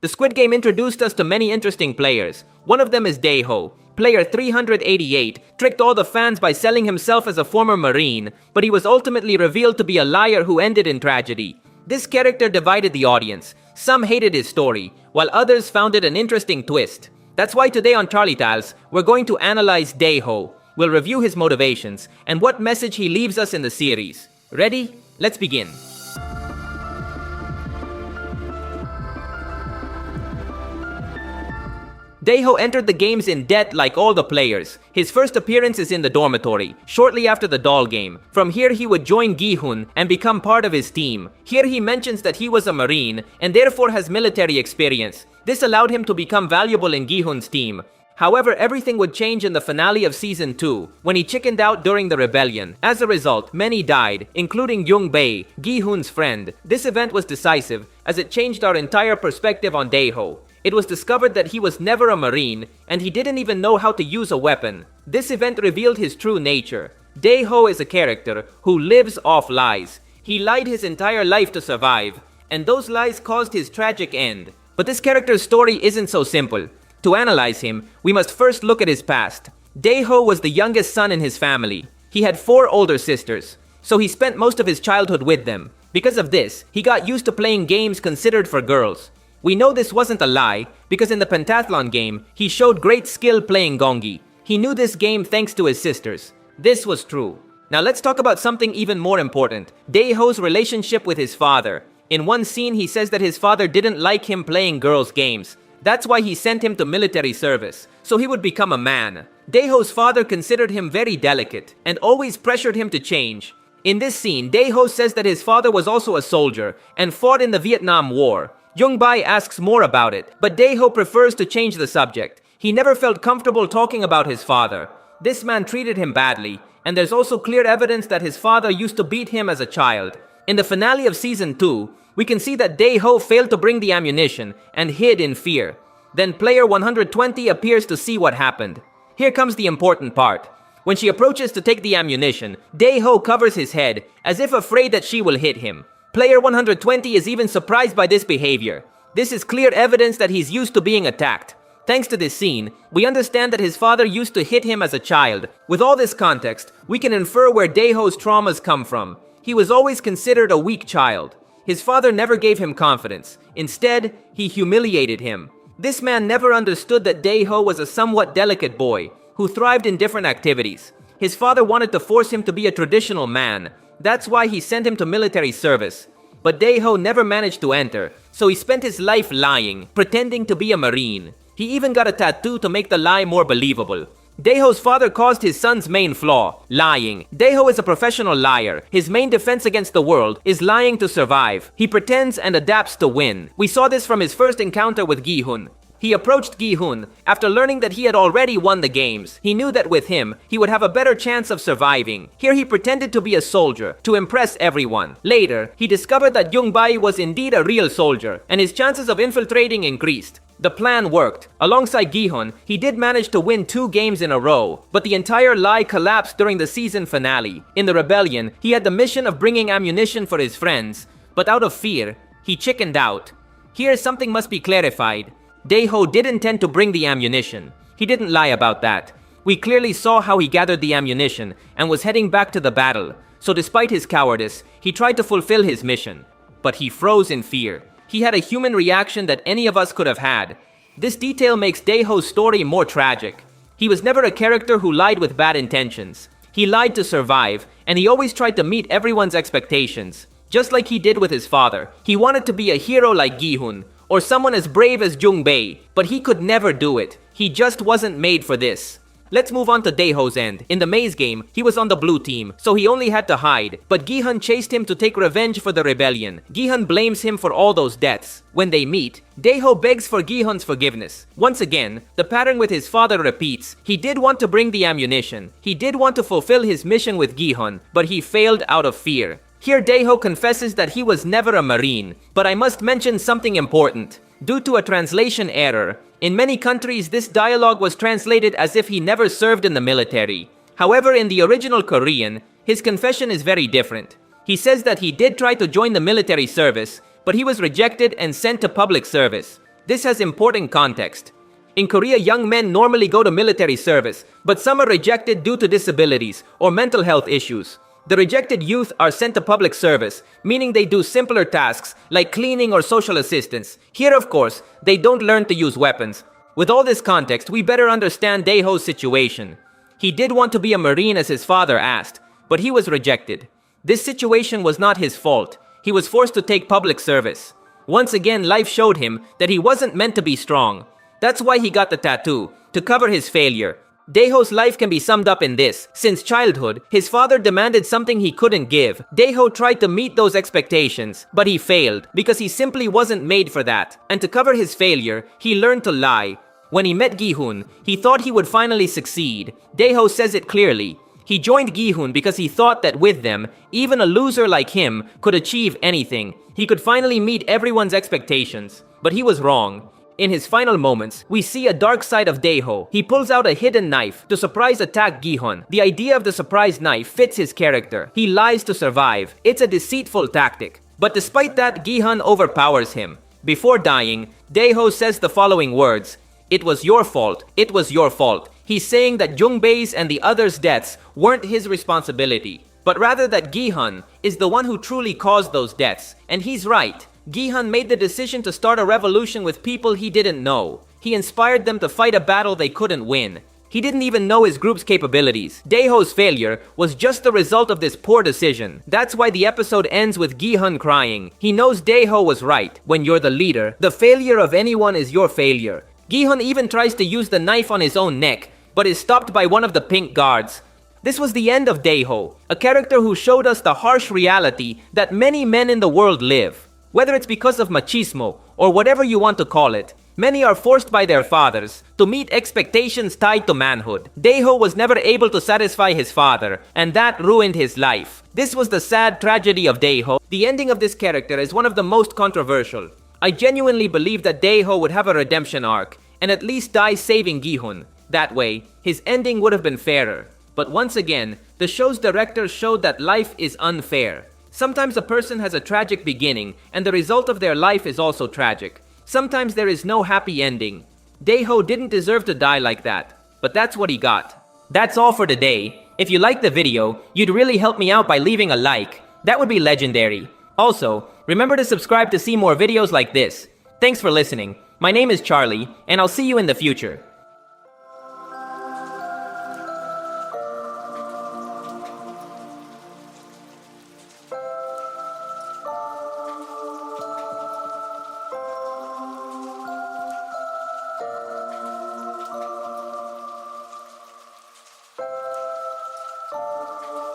The Squid Game introduced us to many interesting players. One of them is DAE-HO. Player 388 tricked all the fans by selling himself as a former Marine, but he was ultimately revealed to be a liar who ended in tragedy. This character divided the audience. Some hated his story, while others found it an interesting twist. That's why today on Charlietales, we're going to analyze DAE-HO. We'll review his motivations and what message he leaves us in the series. Ready? Let's begin. DAE-HO entered the games in debt like all the players. His first appearance is in the dormitory, shortly after the doll game. From here he would join Gi-hun and become part of his team. Here he mentions that he was a Marine and therefore has military experience. This allowed him to become valuable in Gi-hun's team. However, everything would change in the finale of Season 2, when he chickened out during the rebellion. As a result, many died, including Young-bae, Gi-hun's friend. This event was decisive, as it changed our entire perspective on DAE-HO. It was discovered that he was never a Marine, and he didn't even know how to use a weapon. This event revealed his true nature. DAE-HO is a character who lives off lies. He lied his entire life to survive, and those lies caused his tragic end. But this character's story isn't so simple. To analyze him, we must first look at his past. DAE-HO was the youngest son in his family. He had 4 older sisters, so he spent most of his childhood with them. Because of this, he got used to playing games considered for girls. We know this wasn't a lie, because in the pentathlon game, he showed great skill playing gongi. He knew this game thanks to his sisters. This was true. Now let's talk about something even more important. DAE-HO's relationship with his father. In one scene, he says that his father didn't like him playing girls' games. That's why he sent him to military service, so he would become a man. DAE-HO's father considered him very delicate, and always pressured him to change. In this scene, DAE-HO says that his father was also a soldier, and fought in the Vietnam War. Young-bae asks more about it, but DAE-HO prefers to change the subject. He never felt comfortable talking about his father. This man treated him badly, and there's also clear evidence that his father used to beat him as a child. In the finale of Season 2, we can see that DAE-HO failed to bring the ammunition and hid in fear. Then player 120 appears to see what happened. Here comes the important part. When she approaches to take the ammunition, DAE-HO covers his head, as if afraid that she will hit him. Player 120 is even surprised by this behavior. This is clear evidence that he's used to being attacked. Thanks to this scene, we understand that his father used to hit him as a child. With all this context, we can infer where DAE-HO's traumas come from. He was always considered a weak child. His father never gave him confidence. Instead, he humiliated him. This man never understood that DAE-HO was a somewhat delicate boy, who thrived in different activities. His father wanted to force him to be a traditional man. That's why he sent him to military service. But DAE-HO never managed to enter, so he spent his life lying, pretending to be a Marine. He even got a tattoo to make the lie more believable. DAE-HO's father caused his son's main flaw, lying. DAE-HO is a professional liar. His main defense against the world is lying to survive. He pretends and adapts to win. We saw this from his first encounter with Gi-hun. He approached Gi-hun after learning that he had already won the games. He knew that with him, he would have a better chance of surviving. Here he pretended to be a soldier, to impress everyone. Later, he discovered that Young-bae was indeed a real soldier, and his chances of infiltrating increased. The plan worked. Alongside Gi-hun, he did manage to win 2 games in a row, but the entire lie collapsed during the season finale. In the rebellion, he had the mission of bringing ammunition for his friends, but out of fear, he chickened out. Here something must be clarified. DAE-HO did intend to bring the ammunition. He didn't lie about that. We clearly saw how he gathered the ammunition and was heading back to the battle. So despite his cowardice, he tried to fulfill his mission. But he froze in fear. He had a human reaction that any of us could have had. This detail makes DAE-HO's story more tragic. He was never a character who lied with bad intentions. He lied to survive, and he always tried to meet everyone's expectations. Just like he did with his father. He wanted to be a hero like Gi-hun, or someone as brave as Young-bae, but he could never do it. He just wasn't made for this. Let's move on to DAE-HO's end. In the maze game, he was on the blue team, so he only had to hide. But Gi-hun chased him to take revenge for the rebellion. Gi-hun blames him for all those deaths. When they meet, DAE-HO begs for Gi-hun's forgiveness. Once again, the pattern with his father repeats. He did want to bring the ammunition. He did want to fulfill his mission with Gi-hun, but he failed out of fear. Here DAE-HO confesses that he was never a Marine, but I must mention something important. Due to a translation error, in many countries this dialogue was translated as if he never served in the military. However, in the original Korean, his confession is very different. He says that he did try to join the military service, but he was rejected and sent to public service. This has important context. In Korea, young men normally go to military service, but some are rejected due to disabilities or mental health issues. The rejected youth are sent to public service, meaning they do simpler tasks like cleaning or social assistance. Here, of course, they don't learn to use weapons. With all this context, we better understand DAE-HO's situation. He did want to be a Marine as his father asked, but he was rejected. This situation was not his fault. He was forced to take public service. Once again, life showed him that he wasn't meant to be strong. That's why he got the tattoo, to cover his failure. DAE-HO's life can be summed up in this. Since childhood, his father demanded something he couldn't give. DAE-HO tried to meet those expectations, but he failed because he simply wasn't made for that. And to cover his failure, he learned to lie. When he met Gi-hun, he thought he would finally succeed. DAE-HO says it clearly. He joined Gi-hun because he thought that with them, even a loser like him could achieve anything. He could finally meet everyone's expectations. But he was wrong. In his final moments, we see a dark side of DAE-HO. He pulls out a hidden knife to surprise attack Gi-hun. The idea of the surprise knife fits his character. He lies to survive. It's a deceitful tactic. But despite that, Gi-hun overpowers him. Before dying, DAE-HO says the following words. "It was your fault. It was your fault." He's saying that Jungbei's and the others' deaths weren't his responsibility, but rather that Gi-hun is the one who truly caused those deaths. And he's right. Gi-hun made the decision to start a revolution with people he didn't know. He inspired them to fight a battle they couldn't win. He didn't even know his group's capabilities. DAE-HO's failure was just the result of this poor decision. That's why the episode ends with Gi-hun crying. He knows DAE-HO was right. When you're the leader, the failure of anyone is your failure. Gi-hun even tries to use the knife on his own neck, but is stopped by one of the pink guards. This was the end of DAE-HO, a character who showed us the harsh reality that many men in the world live. Whether it's because of machismo, or whatever you want to call it, many are forced by their fathers to meet expectations tied to manhood. DAE-HO was never able to satisfy his father, and that ruined his life. This was the sad tragedy of DAE-HO. The ending of this character is one of the most controversial. I genuinely believe that DAE-HO would have a redemption arc, and at least die saving Gi-hun. That way, his ending would have been fairer. But once again, the show's director showed that life is unfair. Sometimes a person has a tragic beginning, and the result of their life is also tragic. Sometimes there is no happy ending. DAE-HO didn't deserve to die like that, but that's what he got. That's all for today. If you liked the video, you'd really help me out by leaving a like. That would be legendary. Also, remember to subscribe to see more videos like this. Thanks for listening. My name is Charlie, and I'll see you in the future.